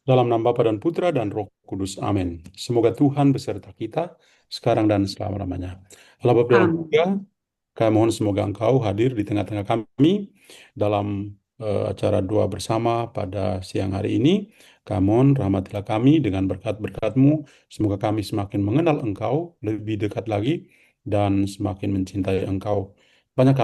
Dalam nama Bapa dan Putra dan Roh Kudus. Amin. Semoga Tuhan beserta kita sekarang dan selama-lamanya. Allah Bapa dalam surga, Amin. kami mohon semoga Engkau hadir di tengah-tengah kami dalam acara doa bersama pada siang hari ini. Kami mohon rahmatilah kami dengan berkat-berkat-Mu. Semoga kami semakin mengenal Engkau lebih dekat lagi dan semakin mencintai Engkau. Banyak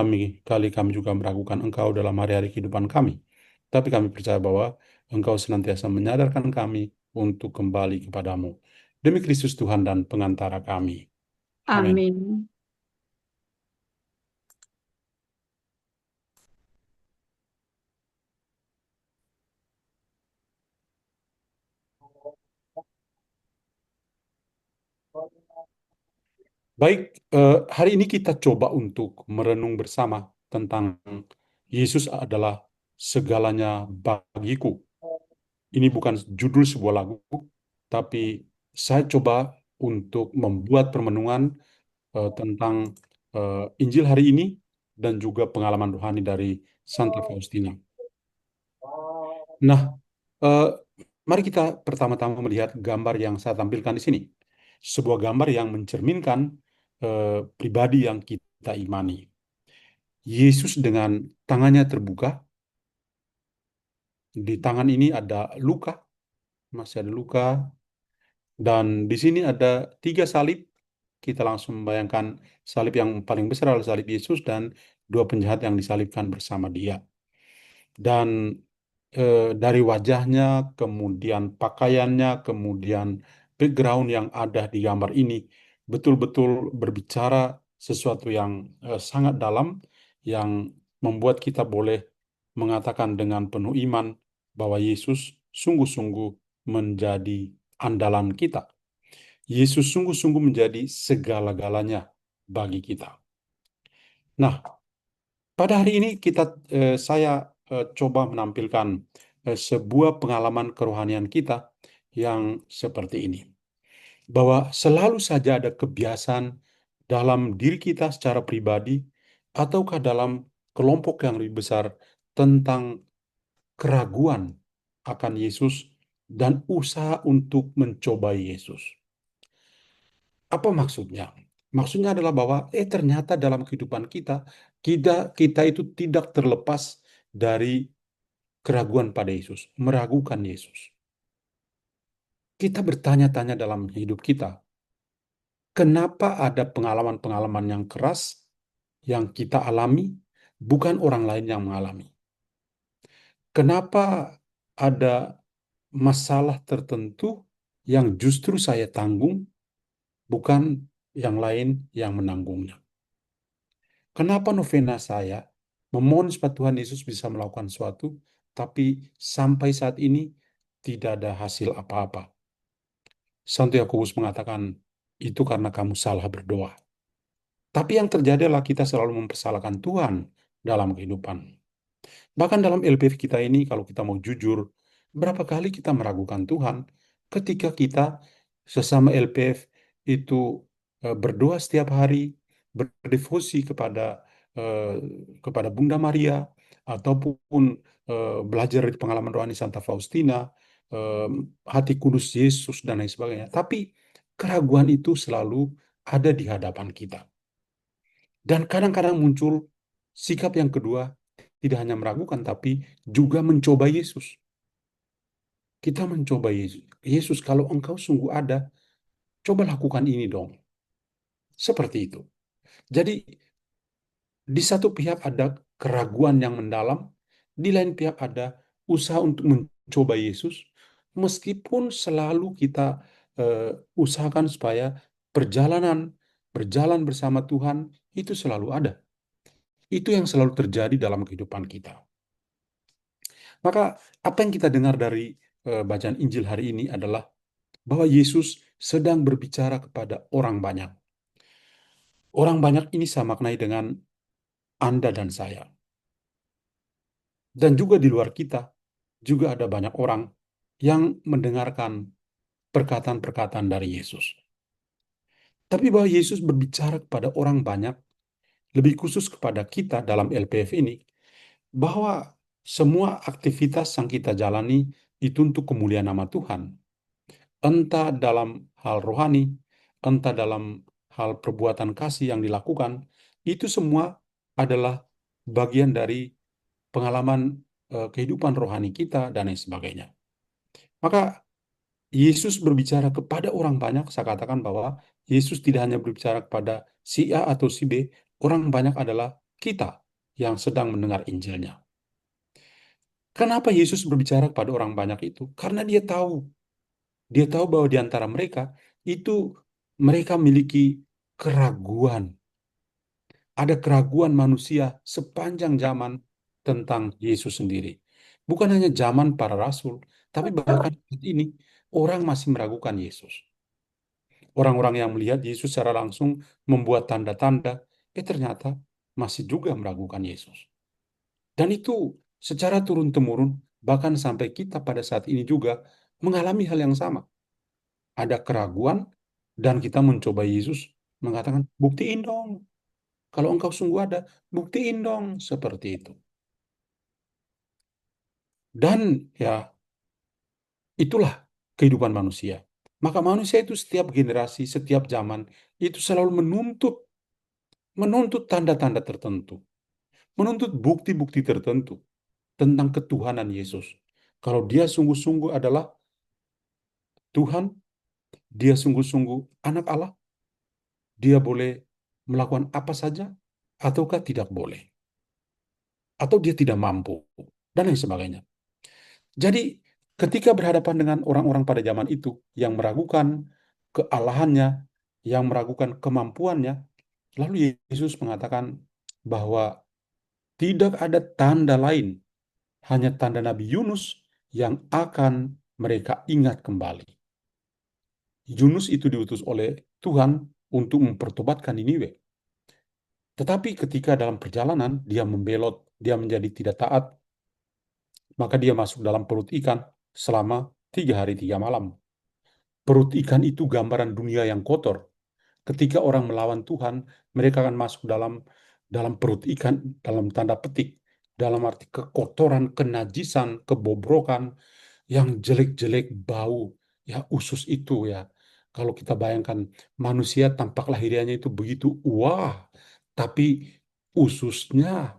kali kami juga meragukan Engkau dalam hari-hari kehidupan kami. Tapi kami percaya bahwa Engkau senantiasa menyadarkan kami untuk kembali kepadamu. Demi Kristus Tuhan dan pengantara kami. Amin. Amin. Baik, hari ini kita coba untuk merenung bersama tentang Yesus adalah segalanya bagiku. Ini bukan judul sebuah lagu, tapi saya coba untuk membuat permenungan tentang Injil hari ini dan juga pengalaman rohani dari Santa Faustina. Nah, eh, mari kita pertama-tama melihat gambar yang saya tampilkan di sini. Sebuah gambar yang mencerminkan pribadi yang kita imani. Yesus dengan tangannya terbuka, di tangan ini ada luka, masih ada luka, dan di sini ada tiga salib. Kita langsung membayangkan salib yang paling besar adalah salib Yesus dan dua penjahat yang disalibkan bersama dia. Dan dari wajahnya, kemudian pakaiannya, kemudian background yang ada di gambar ini betul-betul berbicara sesuatu yang sangat dalam yang membuat kita boleh mengatakan dengan penuh iman bahwa Yesus sungguh-sungguh menjadi andalan kita. Yesus sungguh-sungguh menjadi segala-galanya bagi kita. Nah, pada hari ini saya coba menampilkan sebuah pengalaman kerohanian kita yang seperti ini. Bahwa selalu saja ada kebiasaan dalam diri kita secara pribadi ataukah dalam kelompok yang lebih besar tentang keraguan akan Yesus dan usaha untuk mencobai Yesus. Apa maksudnya? Maksudnya adalah bahwa ternyata dalam kehidupan kita, kita itu tidak terlepas dari keraguan pada Yesus, meragukan Yesus. Kita bertanya-tanya dalam hidup kita, kenapa ada pengalaman-pengalaman yang keras yang kita alami, bukan orang lain yang mengalami? Kenapa ada masalah tertentu yang justru saya tanggung, bukan yang lain yang menanggungnya? Kenapa novena saya memohon supaya Tuhan Yesus bisa melakukan sesuatu, tapi sampai saat ini tidak ada hasil apa-apa? Santo Yakobus mengatakan, itu karena kamu salah berdoa. Tapi yang terjadi adalah kita selalu mempersalahkan Tuhan dalam kehidupan. Bahkan dalam LPF kita ini, kalau kita mau jujur, berapa kali kita meragukan Tuhan ketika kita sesama LPF itu berdoa setiap hari, berdevosi eh, kepada Bunda Maria, ataupun belajar dari pengalaman rohani Santa Faustina, eh, hati kudus Yesus, dan lain sebagainya. Tapi keraguan itu selalu ada di hadapan kita. Dan kadang-kadang muncul sikap yang kedua, tidak hanya meragukan, tapi juga mencoba Yesus. Kita mencoba Yesus. Yesus, kalau engkau sungguh ada, coba lakukan ini dong. Seperti itu. Jadi, di satu pihak ada keraguan yang mendalam, di lain pihak ada usaha untuk mencoba Yesus, meskipun selalu kita eh, usahakan supaya perjalanan berjalan bersama Tuhan itu selalu ada. Itu yang selalu terjadi dalam kehidupan kita. Maka apa yang kita dengar dari bacaan Injil hari ini adalah bahwa Yesus sedang berbicara kepada orang banyak. Orang banyak ini saya maknai dengan Anda dan saya. Dan juga di luar kita, juga ada banyak orang yang mendengarkan perkataan-perkataan dari Yesus. Tapi bahwa Yesus berbicara kepada orang banyak, lebih khusus kepada kita dalam LPF ini, bahwa semua aktivitas yang kita jalani itu untuk kemuliaan nama Tuhan. Entah dalam hal rohani, entah dalam hal perbuatan kasih yang dilakukan, itu semua adalah bagian dari pengalaman kehidupan rohani kita dan lain sebagainya. Maka Yesus berbicara kepada orang banyak, saya katakan bahwa Yesus tidak hanya berbicara kepada si A atau si B, orang banyak adalah kita yang sedang mendengar Injilnya. Kenapa Yesus berbicara kepada orang banyak itu? Karena dia tahu bahwa di antara mereka itu mereka memiliki keraguan. Ada keraguan manusia sepanjang zaman tentang Yesus sendiri. Bukan hanya zaman para rasul, tapi bahkan saat ini orang masih meragukan Yesus. Orang-orang yang melihat Yesus secara langsung membuat tanda-tanda, ternyata masih juga meragukan Yesus. Dan itu secara turun-temurun, bahkan sampai kita pada saat ini juga mengalami hal yang sama. Ada keraguan, dan kita mencoba Yesus mengatakan, buktiin dong. Kalau engkau sungguh ada, buktiin dong. Seperti itu. Dan ya, itulah kehidupan manusia. Maka manusia itu setiap generasi, setiap zaman, itu selalu menuntut tanda-tanda tertentu, menuntut bukti-bukti tertentu tentang ketuhanan Yesus. Kalau dia sungguh-sungguh adalah Tuhan, dia sungguh-sungguh anak Allah, dia boleh melakukan apa saja, ataukah tidak boleh, atau dia tidak mampu, dan lain sebagainya. Jadi, ketika berhadapan dengan orang-orang pada zaman itu yang meragukan kealahannya, yang meragukan kemampuannya, lalu Yesus mengatakan bahwa tidak ada tanda lain, hanya tanda Nabi Yunus yang akan mereka ingat kembali. Yunus itu diutus oleh Tuhan untuk mempertobatkan Niniwe. Tetapi ketika dalam perjalanan dia membelot, dia menjadi tidak taat, maka dia masuk dalam perut ikan selama 3 hari 3 malam. Perut ikan itu gambaran dunia yang kotor. Ketika orang melawan Tuhan, mereka akan masuk dalam perut ikan, dalam tanda petik, dalam arti kekotoran, kenajisan, kebobrokan, yang jelek-jelek, bau, ya usus itu ya. Kalau kita bayangkan manusia tampak lahirianya itu begitu, wah, tapi ususnya,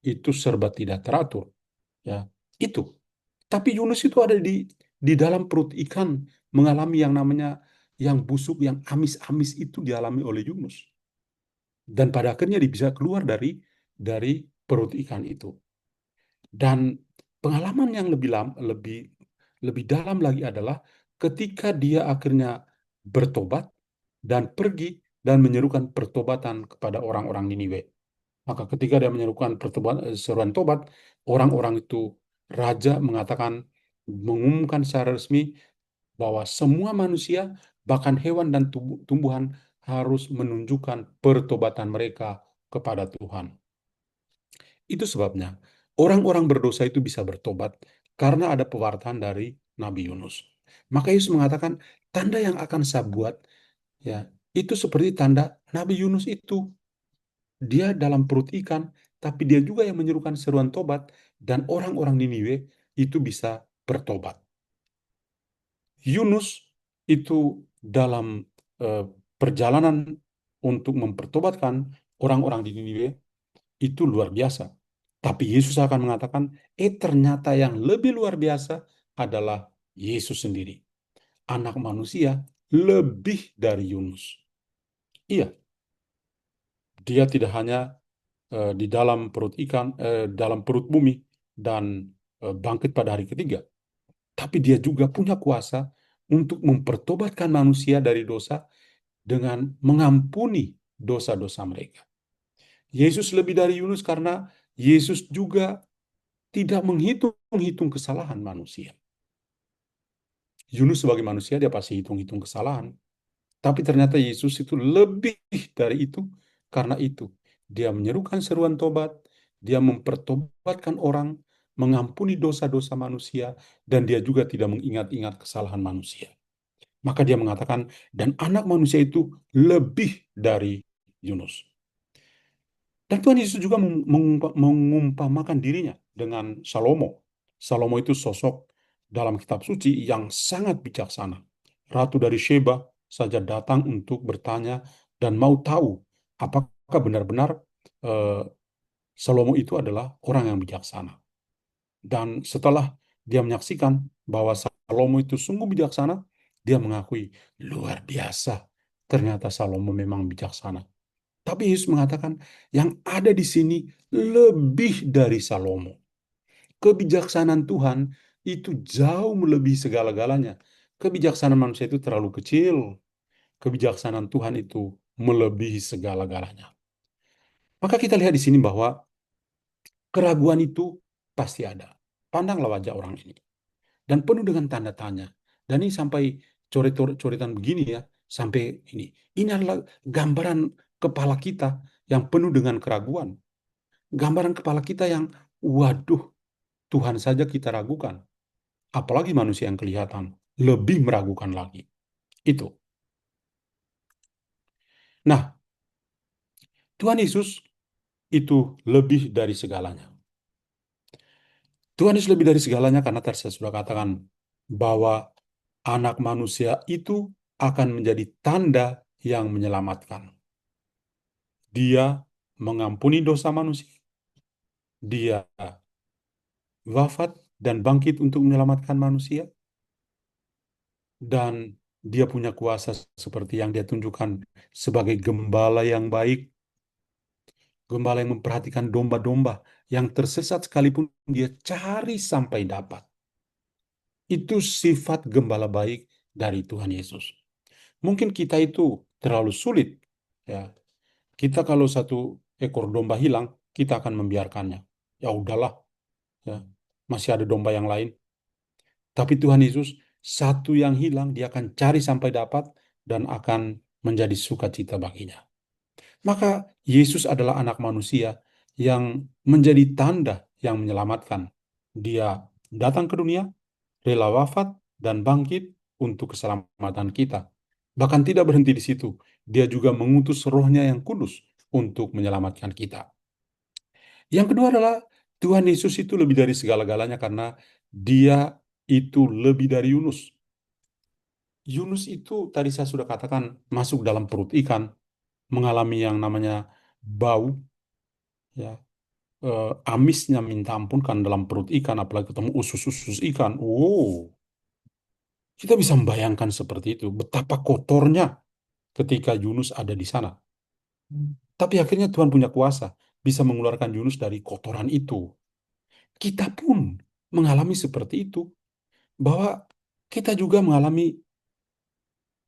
itu serba tidak teratur, ya. Itu. Tapi Yunus itu ada di dalam perut ikan, mengalami yang namanya yang busuk, yang amis-amis itu dialami oleh Yunus. Dan pada akhirnya dia bisa keluar dari perut ikan itu. Dan pengalaman yang lebih dalam lagi adalah ketika dia akhirnya bertobat dan pergi dan menyerukan pertobatan kepada orang-orang Niniwe. Maka ketika dia menyerukan seruan tobat, orang-orang itu, raja mengatakan, mengumumkan secara resmi bahwa semua manusia, bahkan hewan dan tumbuhan, harus menunjukkan pertobatan mereka kepada Tuhan. Itu sebabnya orang-orang berdosa itu bisa bertobat karena ada pewartaan dari Nabi Yunus. Maka Yesus mengatakan, tanda yang akan saya buat, ya, itu seperti tanda Nabi Yunus itu. Dia dalam perut ikan, tapi dia juga yang menyerukan seruan tobat, dan orang-orang Niniwe itu bisa bertobat. Yunus itu dalam eh, perjalanan untuk mempertobatkan orang-orang di Niniwe itu luar biasa. Tapi Yesus akan mengatakan, ternyata yang lebih luar biasa adalah Yesus sendiri. Anak manusia lebih dari Yunus. Iya, dia tidak hanya di dalam perut ikan, dalam perut bumi, dan bangkit pada hari ketiga. Tapi dia juga punya kuasa untuk mempertobatkan manusia dari dosa dengan mengampuni dosa-dosa mereka. Yesus lebih dari Yunus karena Yesus juga tidak menghitung-hitung kesalahan manusia. Yunus sebagai manusia dia pasti hitung-hitung kesalahan. Tapi ternyata Yesus itu lebih dari itu. Karena itu dia menyerukan seruan tobat, dia mempertobatkan orang, mengampuni dosa-dosa manusia, dan dia juga tidak mengingat-ingat kesalahan manusia. Maka dia mengatakan, dan anak manusia itu lebih dari Yunus. Dan Tuhan Yesus juga mengumpamakan dirinya dengan Salomo. Salomo itu sosok dalam kitab suci yang sangat bijaksana. Ratu dari Sheba saja datang untuk bertanya dan mau tahu apakah benar-benar eh, Salomo itu adalah orang yang bijaksana. Dan setelah dia menyaksikan bahwa Salomo itu sungguh bijaksana, dia mengakui, luar biasa, ternyata Salomo memang bijaksana. Tapi Yesus mengatakan, yang ada di sini lebih dari Salomo. Kebijaksanaan Tuhan itu jauh melebihi segala-galanya. Kebijaksanaan manusia itu terlalu kecil. Kebijaksanaan Tuhan itu melebihi segala-galanya. Maka kita lihat di sini bahwa keraguan itu pasti ada. Pandanglah wajah orang ini. Dan penuh dengan tanda tanya. Dan ini sampai coret-coretan begini ya, sampai ini. Ini adalah gambaran kepala kita yang penuh dengan keraguan. Gambaran kepala kita yang, waduh, Tuhan saja kita ragukan. Apalagi manusia yang kelihatan lebih meragukan lagi. Itu. Nah, Tuhan Yesus itu lebih dari segalanya. Tuhan Yesus lebih dari segalanya karena tadi saya sudah katakan bahwa anak manusia itu akan menjadi tanda yang menyelamatkan. Dia mengampuni dosa manusia. Dia wafat dan bangkit untuk menyelamatkan manusia. Dan dia punya kuasa seperti yang dia tunjukkan sebagai gembala yang baik, gembala yang memperhatikan domba-domba yang tersesat sekalipun dia cari sampai dapat. Itu sifat gembala baik dari Tuhan Yesus. Mungkin kita itu terlalu sulit, ya. Kita kalau satu ekor domba hilang, kita akan membiarkannya. Ya udahlah, ya. Masih ada domba yang lain. Tapi Tuhan Yesus, satu yang hilang, dia akan cari sampai dapat dan akan menjadi sukacita baginya. Maka Yesus adalah anak manusia yang menjadi tanda yang menyelamatkan. Dia datang ke dunia, rela wafat dan bangkit untuk keselamatan kita. Bahkan tidak berhenti di situ. Dia juga mengutus rohnya yang kudus untuk menyelamatkan kita. Yang kedua adalah Tuhan Yesus itu lebih dari segala-galanya karena dia itu lebih dari Yunus. Yunus itu tadi saya sudah katakan masuk dalam perut ikan, mengalami yang namanya bau, ya, amisnya minta ampun kan dalam perut ikan, apalagi ketemu usus-usus ikan. Oh, kita bisa membayangkan seperti itu, betapa kotornya ketika Yunus ada di sana. Tapi akhirnya Tuhan punya kuasa, bisa mengeluarkan Yunus dari kotoran itu. Kita pun mengalami seperti itu, bahwa kita juga mengalami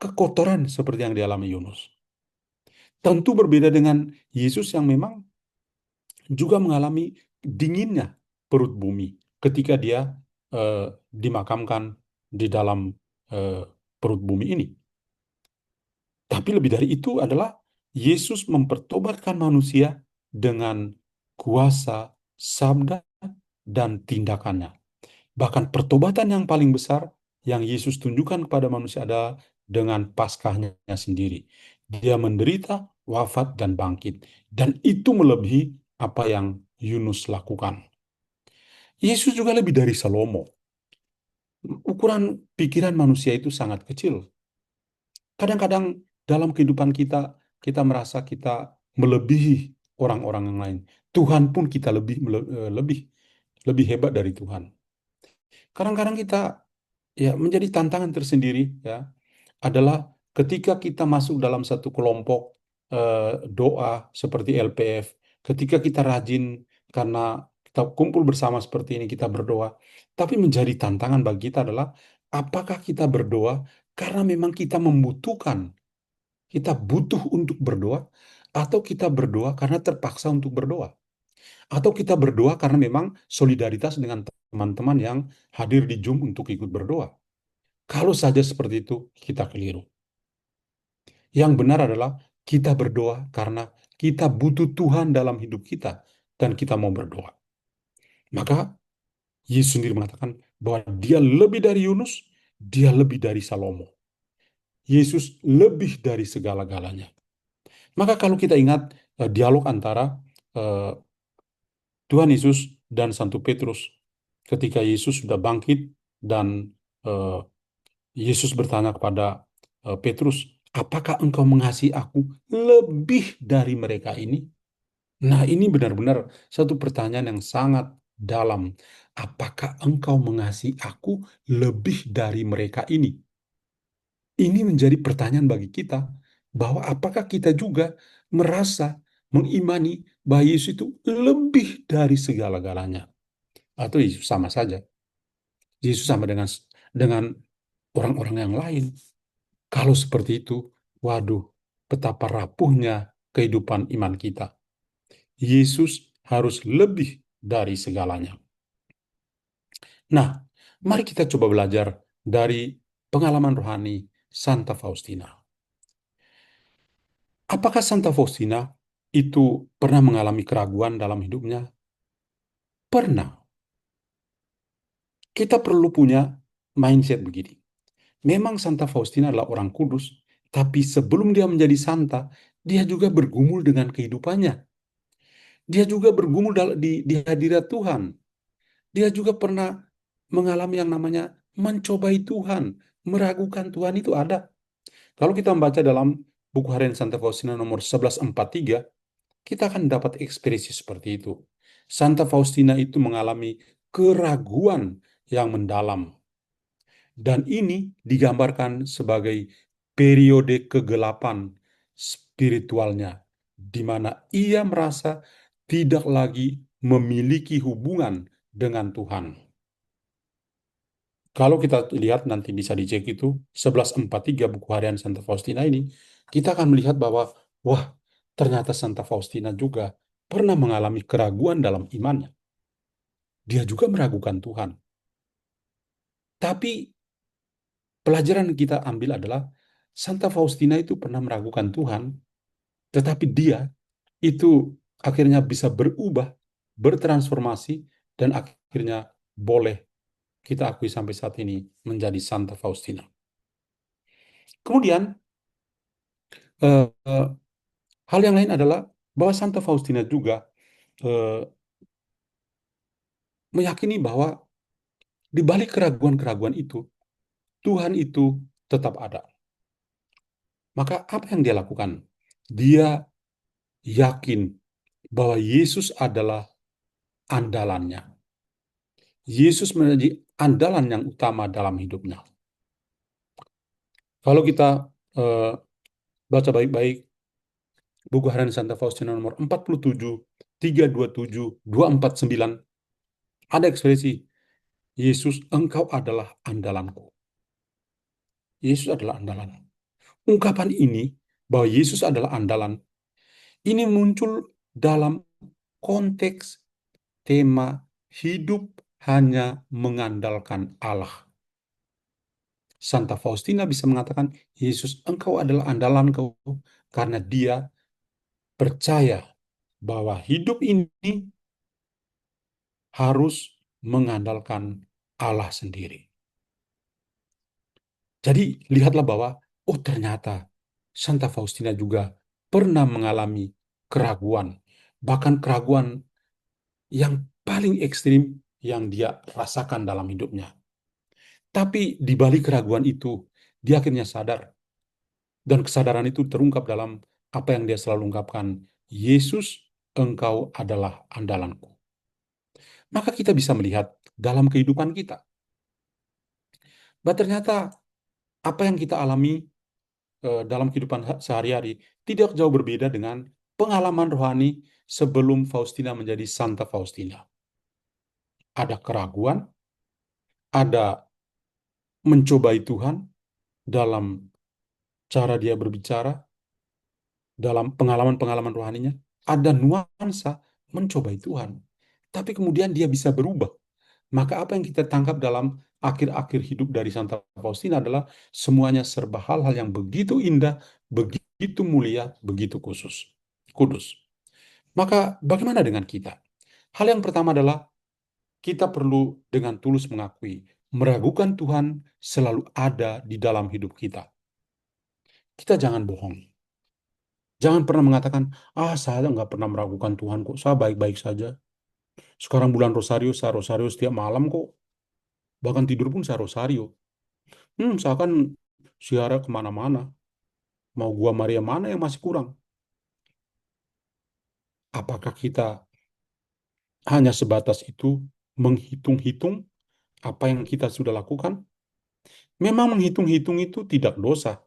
kekotoran seperti yang dialami Yunus. Tentu berbeda dengan Yesus yang memang juga mengalami dinginnya perut bumi ketika dia dimakamkan di dalam eh, perut bumi ini. Tapi lebih dari itu adalah Yesus mempertobatkan manusia dengan kuasa, sabda, dan tindakannya. Bahkan pertobatan yang paling besar yang Yesus tunjukkan kepada manusia adalah dengan Paskahnya sendiri. Dia menderita, wafat, dan bangkit. Dan itu melebihi apa yang Yunus lakukan. Yesus juga lebih dari Salomo. Ukuran pikiran manusia itu sangat kecil. Kadang-kadang dalam kehidupan kita, kita merasa kita melebihi orang-orang yang lain. Tuhan pun kita lebih lebih hebat dari Tuhan. Kadang-kadang kita ya menjadi tantangan tersendiri ya adalah ketika kita masuk dalam satu kelompok doa seperti LPF, ketika kita rajin karena kita kumpul bersama seperti ini kita berdoa, tapi menjadi tantangan bagi kita adalah apakah kita berdoa karena memang kita membutuhkan, kita butuh untuk berdoa, atau kita berdoa karena terpaksa untuk berdoa, atau kita berdoa karena memang solidaritas dengan teman-teman yang hadir di Zoom untuk ikut berdoa. Kalau saja seperti itu, kita keliru. Yang benar adalah kita berdoa karena kita butuh Tuhan dalam hidup kita dan kita mau berdoa. Maka Yesus sendiri mengatakan bahwa dia lebih dari Yunus, dia lebih dari Salomo. Yesus lebih dari segala-galanya. Maka kalau kita ingat dialog antara eh, Tuhan Yesus dan Santo Petrus, ketika Yesus sudah bangkit dan eh, Yesus bertanya kepada Petrus, apakah engkau mengasihi aku lebih dari mereka ini? Nah, ini benar-benar satu pertanyaan yang sangat dalam. Apakah engkau mengasihi aku lebih dari mereka ini? Ini menjadi pertanyaan bagi kita, bahwa apakah kita juga merasa mengimani bahwa Yesus itu lebih dari segala-galanya? Atau Yesus sama saja? Yesus sama dengan orang-orang yang lain. Kalau seperti itu, waduh, betapa rapuhnya kehidupan iman kita. Yesus harus lebih dari segalanya. Nah, mari kita coba belajar dari pengalaman rohani Santa Faustina. Apakah Santa Faustina itu pernah mengalami keraguan dalam hidupnya? Pernah. Kita perlu punya mindset begini. Memang Santa Faustina adalah orang kudus, tapi sebelum dia menjadi santa, dia juga bergumul dengan kehidupannya. Dia juga bergumul di hadirat Tuhan. Dia juga pernah mengalami yang namanya mencobai Tuhan, meragukan Tuhan itu ada. Kalau kita membaca dalam buku harian Santa Faustina nomor 1143, kita akan dapat ekspresi seperti itu. Santa Faustina itu mengalami keraguan yang mendalam. Dan ini digambarkan sebagai periode kegelapan spiritualnya, di mana ia merasa tidak lagi memiliki hubungan dengan Tuhan. Kalau kita lihat, nanti bisa dicek itu 1143 buku harian Santa Faustina ini, kita akan melihat bahwa, wah, ternyata Santa Faustina juga pernah mengalami keraguan dalam imannya. Dia juga meragukan Tuhan. Tapi pelajaran yang kita ambil adalah Santa Faustina itu pernah meragukan Tuhan, tetapi dia itu akhirnya bisa berubah, bertransformasi, dan akhirnya boleh kita akui sampai saat ini menjadi Santa Faustina. Kemudian, eh, eh, hal yang lain adalah bahwa Santa Faustina juga eh, meyakini bahwa di balik keraguan-keraguan itu, Tuhan itu tetap ada. Maka apa yang dia lakukan? Dia yakin bahwa Yesus adalah andalannya. Yesus menjadi andalan yang utama dalam hidupnya. Kalau kita eh, baca baik-baik buku harian Santa Faustina nomor 47, 327, 249, ada ekspresi, Yesus, engkau adalah andalanku. Yesus adalah andalan. Ungkapan ini, bahwa Yesus adalah andalan, ini muncul dalam konteks tema hidup hanya mengandalkan Allah. Santa Faustina bisa mengatakan, Yesus, engkau adalah andalanku, karena dia percaya bahwa hidup ini harus mengandalkan Allah sendiri. Jadi lihatlah bahwa, oh ternyata Santa Faustina juga pernah mengalami keraguan, bahkan keraguan yang paling ekstrim yang dia rasakan dalam hidupnya. Tapi di balik keraguan itu, dia akhirnya sadar, dan kesadaran itu terungkap dalam apa yang dia selalu ungkapkan, Yesus, engkau adalah andalanku. Maka kita bisa melihat dalam kehidupan kita, bahwa ternyata apa yang kita alami dalam kehidupan sehari-hari tidak jauh berbeda dengan pengalaman rohani sebelum Faustina menjadi Santa Faustina. Ada keraguan, ada mencobai Tuhan dalam cara dia berbicara, dalam pengalaman-pengalaman rohaninya, ada nuansa mencobai Tuhan. Tapi kemudian dia bisa berubah. Maka apa yang kita tangkap dalam akhir-akhir hidup dari Santa Faustina adalah semuanya serba hal-hal yang begitu indah, begitu mulia, begitu kudus. Maka bagaimana dengan kita? Hal yang pertama adalah kita perlu dengan tulus mengakui, meragukan Tuhan selalu ada di dalam hidup kita. Kita jangan bohong. Jangan pernah mengatakan, ah saya nggak pernah meragukan Tuhan kok, saya baik-baik saja. Sekarang bulan Rosario, saya Rosario setiap malam kok. Bahkan tidur pun saya Rosario. Seakan siara kemana-mana. Mau gua Maria mana yang masih kurang? Apakah kita hanya sebatas itu menghitung-hitung apa yang kita sudah lakukan? Memang menghitung-hitung itu tidak dosa.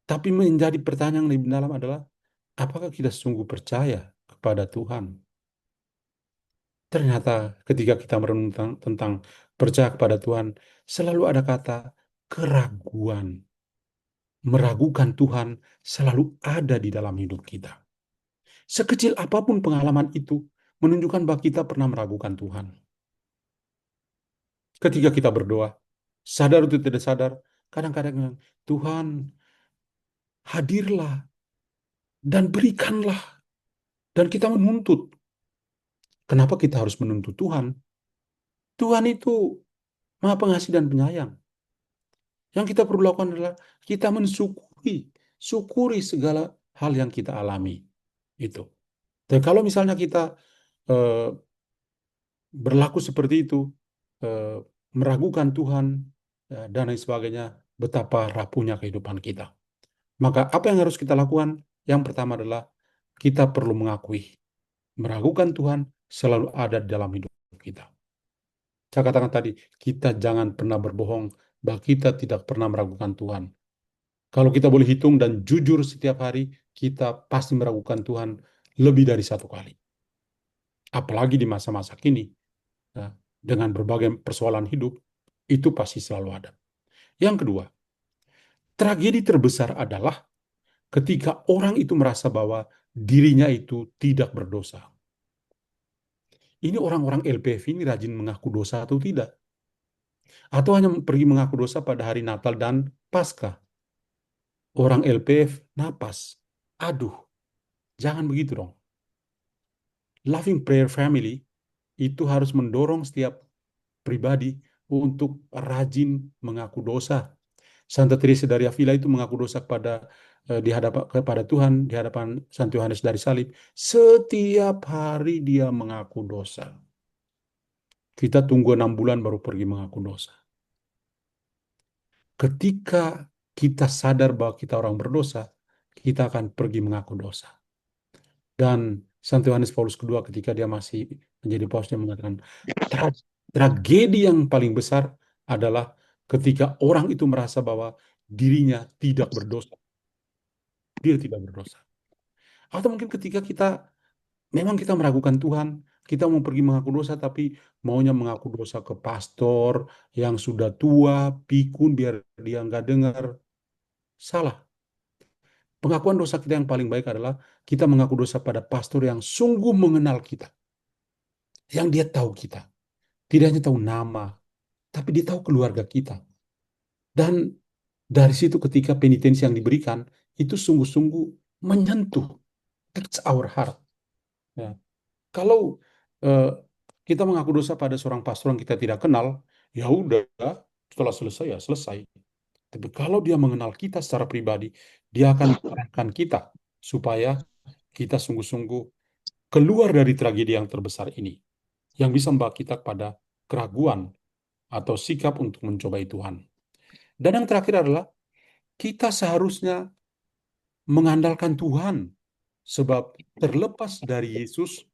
Tapi menjadi pertanyaan yang lebih dalam adalah, apakah kita sungguh percaya kepada Tuhan? Ternyata ketika kita merenung tentang percaya kepada Tuhan, selalu ada kata keraguan. Meragukan Tuhan selalu ada di dalam hidup kita. Sekecil apapun pengalaman itu, menunjukkan bahwa kita pernah meragukan Tuhan. Ketika kita berdoa, sadar atau tidak sadar, kadang-kadang Tuhan, hadirlah dan berikanlah. Dan kita menuntut. Kenapa kita harus menuntut Tuhan? Tuhan itu Maha Pengasih dan Penyayang. Yang kita perlu lakukan adalah kita syukuri segala hal yang kita alami. Itu. Dan kalau misalnya kita eh, berlaku seperti itu, eh, meragukan Tuhan, dan lain sebagainya, betapa rapuhnya kehidupan kita. Maka apa yang harus kita lakukan? Yang pertama adalah kita perlu mengakui, meragukan Tuhan selalu ada di dalam hidup kita. Saya katakan tadi, kita jangan pernah berbohong bahwa kita tidak pernah meragukan Tuhan. Kalau kita boleh hitung dan jujur setiap hari, kita pasti meragukan Tuhan lebih dari satu kali. Apalagi di masa-masa kini, ya, dengan berbagai persoalan hidup, itu pasti selalu ada. Yang kedua, tragedi terbesar adalah ketika orang itu merasa bahwa dirinya itu tidak berdosa. Ini orang-orang LPF ini rajin mengaku dosa atau tidak? Atau hanya pergi mengaku dosa pada hari Natal dan Paskah? Orang LPF napas. Aduh, jangan begitu dong. Loving Prayer Family itu harus mendorong setiap pribadi untuk rajin mengaku dosa. Santa Teresa dari Avila itu mengaku dosa di hadapan kepada Tuhan di hadapan Santo Yohanes dari Salib. Setiap hari dia mengaku dosa. Kita tunggu 6 bulan baru pergi mengaku dosa. Ketika kita sadar bahwa kita orang berdosa, kita akan pergi mengaku dosa. Dan Santo Yohanes Paulus kedua ketika dia masih menjadi paus, dia mengatakan tragedi yang paling besar adalah ketika orang itu merasa bahwa dirinya tidak berdosa. Dia tidak berdosa. Atau mungkin ketika kita memang kita meragukan Tuhan, kita mau pergi mengaku dosa, tapi maunya mengaku dosa ke pastor yang sudah tua, pikun, biar dia nggak dengar. Salah. Pengakuan dosa kita yang paling baik adalah kita mengaku dosa pada pastor yang sungguh mengenal kita. Yang dia tahu kita. Tidak hanya tahu nama, tapi dia tahu keluarga kita. Dan dari situ ketika penitensi yang diberikan, itu sungguh-sungguh menyentuh. Touch our heart. Ya. Kalau eh, kita mengaku dosa pada seorang pastor yang kita tidak kenal, ya udah, setelah selesai ya selesai. Tapi kalau dia mengenal kita secara pribadi, dia akan mengarahkan kita supaya kita sungguh-sungguh keluar dari tragedi yang terbesar ini, yang bisa membawa kita pada keraguan atau sikap untuk mencobai Tuhan. Dan yang terakhir adalah kita seharusnya mengandalkan Tuhan, sebab terlepas dari Yesus,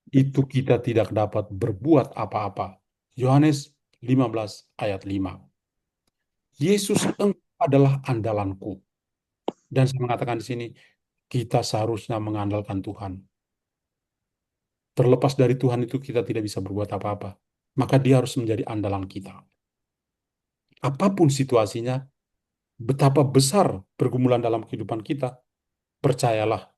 itu kita tidak dapat berbuat apa-apa. Yohanes 15 ayat 5. Yesus engkau adalah andalanku. Dan saya mengatakan di sini, kita seharusnya mengandalkan Tuhan. Terlepas dari Tuhan itu kita tidak bisa berbuat apa-apa. Maka dia harus menjadi andalan kita. Apapun situasinya, betapa besar pergumulan dalam kehidupan kita, percayalah,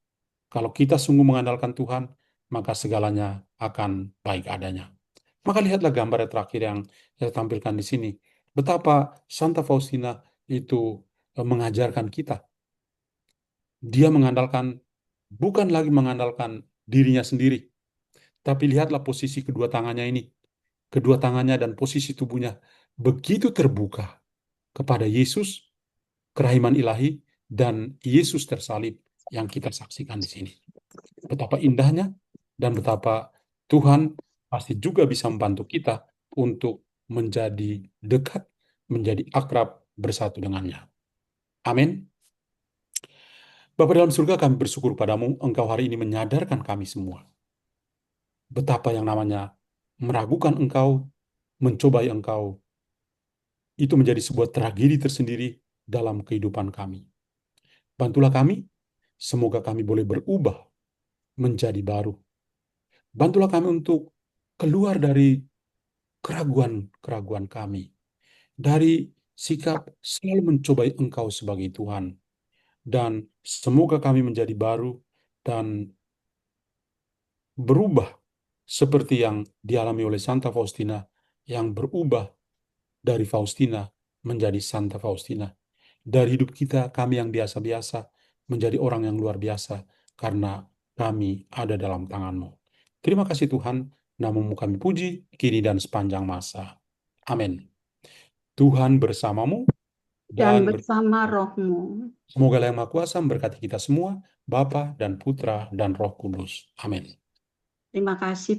kalau kita sungguh mengandalkan Tuhan, maka segalanya akan baik adanya. Maka lihatlah gambar yang terakhir yang saya tampilkan di sini. Betapa Santa Faustina itu mengajarkan kita. Dia bukan lagi mengandalkan dirinya sendiri, tapi lihatlah posisi kedua tangannya ini. Kedua tangannya dan posisi tubuhnya begitu terbuka kepada Yesus, kerahiman ilahi, dan Yesus tersalib yang kita saksikan di sini. Betapa indahnya dan betapa Tuhan pasti juga bisa membantu kita untuk menjadi dekat, menjadi akrab bersatu dengannya. Amin. Bapa dalam surga, kami bersyukur padamu, Engkau hari ini menyadarkan kami semua betapa yang namanya meragukan Engkau, mencobai Engkau, itu menjadi sebuah tragedi tersendiri dalam kehidupan kami. Bantulah kami, semoga kami boleh berubah menjadi baru. Bantulah kami untuk keluar dari keraguan-keraguan kami, dari sikap selalu mencobai Engkau sebagai Tuhan. Dan semoga kami menjadi baru dan berubah seperti yang dialami oleh Santa Faustina, yang berubah dari Faustina menjadi Santa Faustina. Dari hidup kita, kami yang biasa-biasa, menjadi orang yang luar biasa, karena kami ada dalam tangan-Mu. Terima kasih Tuhan, namamu kami puji, kini dan sepanjang masa. Amin. Tuhan bersamamu, dan dan bersama rohmu. semoga Yang Maha Kuasa memberkati kita semua, Bapa dan Putra dan Roh Kudus. Amin. Terima kasih, Pak.